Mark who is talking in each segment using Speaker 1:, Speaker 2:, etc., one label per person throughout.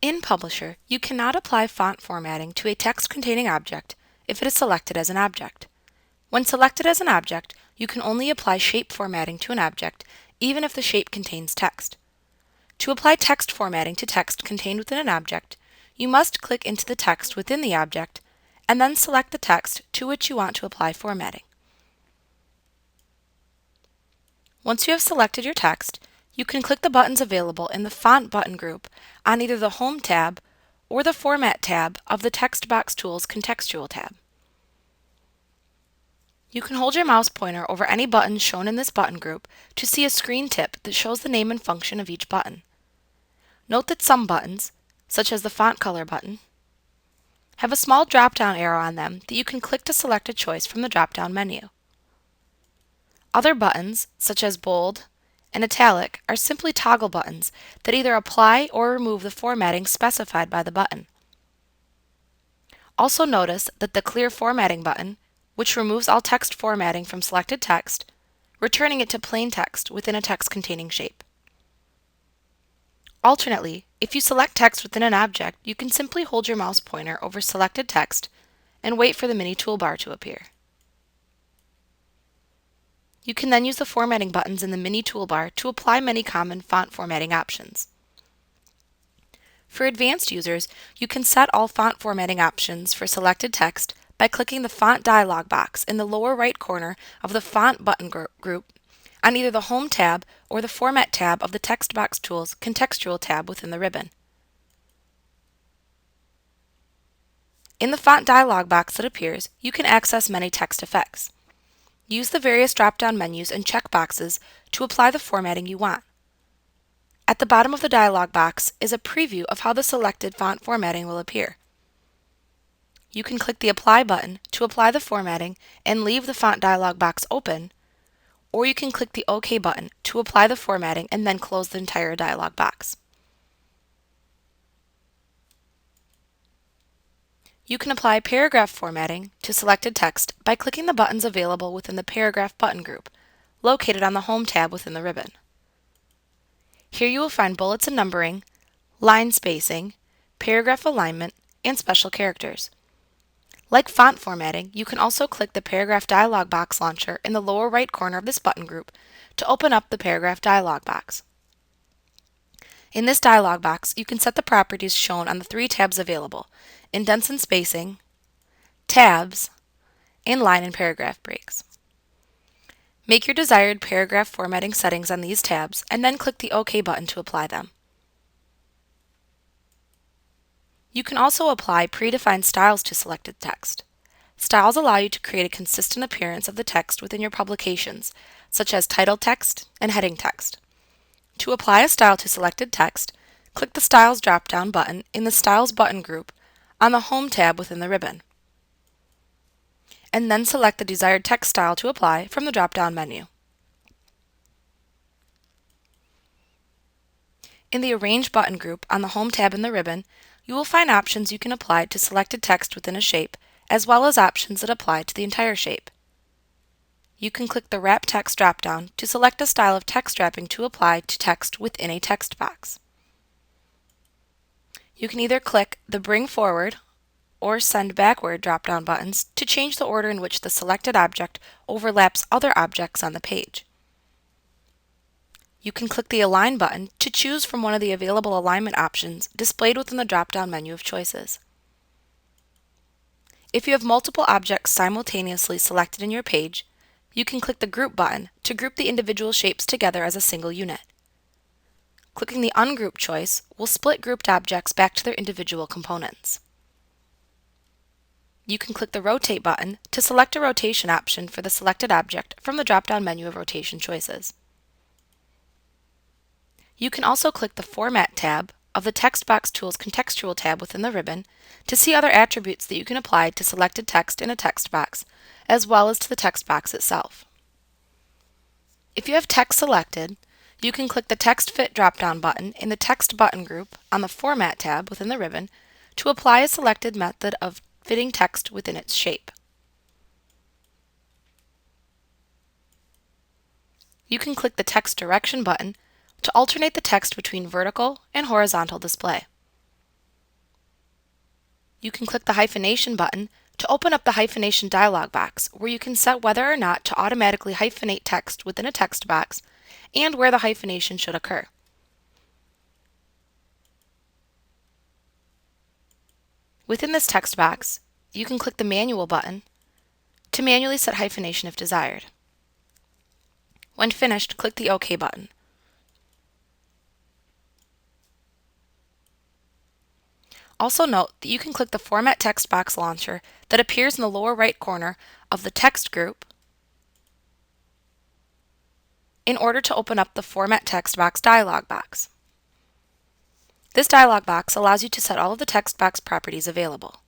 Speaker 1: In Publisher, you cannot apply font formatting to a text-containing object if it is selected as an object. When selected as an object, you can only apply shape formatting to an object, even if the shape contains text. To apply text formatting to text contained within an object, you must click into the text within the object and then select the text to which you want to apply formatting. Once you have selected your text, you can click the buttons available in the Font button group on either the Home tab or the Format tab of the Text Box Tools Contextual tab. You can hold your mouse pointer over any buttons shown in this button group to see a screen tip that shows the name and function of each button. Note that some buttons, such as the Font Color button, have a small drop-down arrow on them that you can click to select a choice from the drop-down menu. Other buttons, such as Bold and Italic, are simply toggle buttons that either apply or remove the formatting specified by the button. Also notice that the Clear Formatting button, which removes all text formatting from selected text, returning it to plain text within a text-containing shape. Alternately, if you select text within an object, you can simply hold your mouse pointer over selected text and wait for the mini toolbar to appear. You can then use the formatting buttons in the mini toolbar to apply many common font formatting options. For advanced users, you can set all font formatting options for selected text by clicking the Font dialog box in the lower right corner of the Font button group on either the Home tab or the Format tab of the Text Box Tools Contextual tab within the ribbon. In the Font dialog box that appears, you can access many text effects. Use the various drop-down menus and checkboxes to apply the formatting you want. At the bottom of the dialog box is a preview of how the selected font formatting will appear. You can click the Apply button to apply the formatting and leave the Font dialog box open, or you can click the OK button to apply the formatting and then close the entire dialog box. You can apply paragraph formatting to selected text by clicking the buttons available within the Paragraph button group, located on the Home tab within the ribbon. Here you will find bullets and numbering, line spacing, paragraph alignment, and special characters. Like font formatting, you can also click the Paragraph dialog box launcher in the lower right corner of this button group to open up the Paragraph dialog box. In this dialog box, you can set the properties shown on the three tabs available: indents and spacing, tabs, and line and paragraph breaks. Make your desired paragraph formatting settings on these tabs and then click the OK button to apply them. You can also apply predefined styles to selected text. Styles allow you to create a consistent appearance of the text within your publications, such as title text and heading text. To apply a style to selected text, click the Styles drop-down button in the Styles button group on the Home tab within the ribbon, and then select the desired text style to apply from the drop-down menu. In the Arrange button group on the Home tab in the ribbon, you will find options you can apply to selected text within a shape, as well as options that apply to the entire shape. You can click the Wrap Text drop-down to select a style of text wrapping to apply to text within a text box. You can either click the Bring Forward or Send Backward drop-down buttons to change the order in which the selected object overlaps other objects on the page. You can click the Align button to choose from one of the available alignment options displayed within the drop-down menu of choices. If you have multiple objects simultaneously selected in your page, you can click the Group button to group the individual shapes together as a single unit. Clicking the Ungroup choice will split grouped objects back to their individual components. You can click the Rotate button to select a rotation option for the selected object from the drop-down menu of rotation choices. You can also click the Format tab of the Text Box Tools Contextual tab within the ribbon to see other attributes that you can apply to selected text in a text box, as well as to the text box itself. If you have text selected, you can click the Text Fit drop-down button in the Text button group on the Format tab within the ribbon to apply a selected method of fitting text within its shape. You can click the Text Direction button to alternate the text between vertical and horizontal display. you can click the hyphenation button to open up the hyphenation dialog box, where you can set whether or not to automatically hyphenate text within a text box and where the hyphenation should occur. Within this text box, you can click the Manual button to manually set hyphenation if desired. When finished, click the OK button. Also note that you can click the Format Text Box launcher that appears in the lower right corner of the text group in order to open up the Format Text Box dialog box. This dialog box allows you to set all of the text box properties available.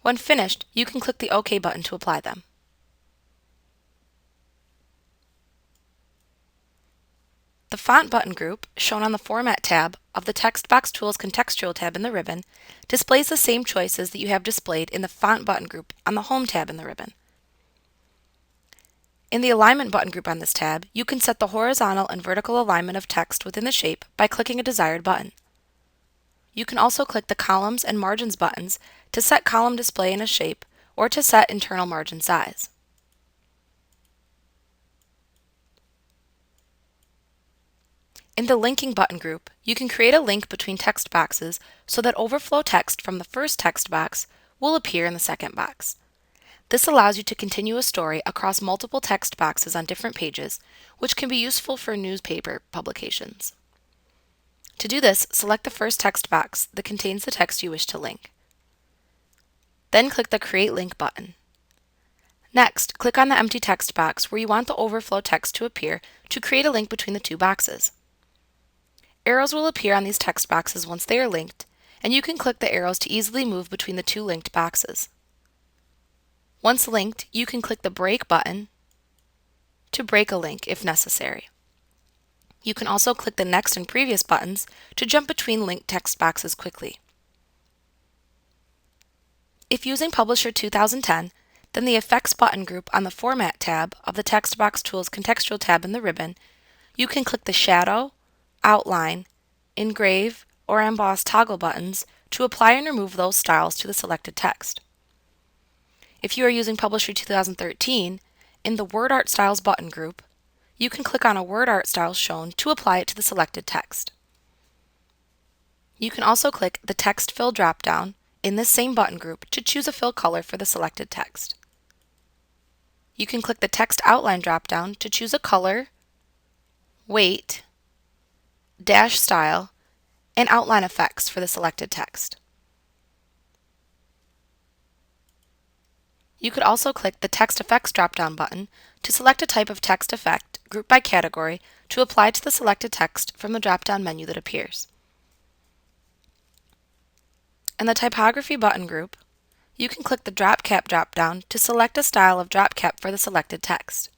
Speaker 1: When finished, you can click the OK button to apply them. The Font button group, shown on the Format tab of the Text Box Tools Contextual tab in the ribbon, displays the same choices that you have displayed in the Font button group on the Home tab in the ribbon. In the Alignment button group on this tab, you can set the horizontal and vertical alignment of text within the shape by clicking a desired button. You can also click the Columns and Margins buttons to set column display in a shape or to set internal margin size. In the Linking button group, you can create a link between text boxes so that overflow text from the first text box will appear in the second box. This allows you to continue a story across multiple text boxes on different pages, which can be useful for newspaper publications. To do this, select the first text box that contains the text you wish to link. Then click the Create Link button. Next, click on the empty text box where you want the overflow text to appear to create a link between the two boxes. Arrows will appear on these text boxes once they are linked, and you can click the arrows to easily move between the two linked boxes. Once linked, you can click the Break button to break a link if necessary. You can also click the Next and Previous buttons to jump between linked text boxes quickly. If using Publisher 2010, then the Effects button group on the Format tab of the Text Box Tools Contextual tab in the ribbon, you can click the Shadow, Outline, Engrave, or Emboss toggle buttons to apply and remove those styles to the selected text. If you are using Publisher 2013, in the Word Art Styles button group, you can click on a word art style shown to apply it to the selected text. You can also click the Text Fill drop-down in this same button group to choose a fill color for the selected text. You can click the Text Outline drop-down to choose a color, weight, dash style, and outline effects for the selected text. You could also click the Text Effects drop-down button to select a type of text effect grouped by category to apply to the selected text from the drop-down menu that appears. In the Typography button group, you can click the Drop Cap drop-down to select a style of drop cap for the selected text.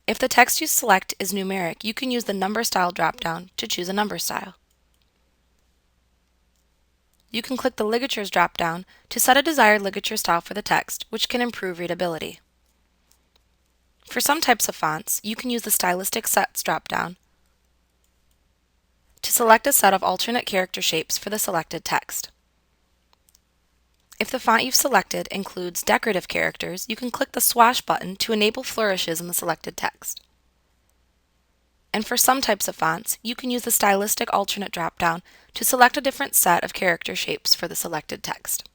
Speaker 1: If the text you select is numeric, you can use the Number Style drop-down to choose a number style. You can click the Ligatures drop-down to set a desired ligature style for the text, which can improve readability. For some types of fonts, you can use the Stylistic Sets drop-down to select a set of alternate character shapes for the selected text. If the font you've selected includes decorative characters, you can click the Swash button to enable flourishes in the selected text. And for some types of fonts, you can use the Stylistic Alternate drop-down to select a different set of character shapes for the selected text.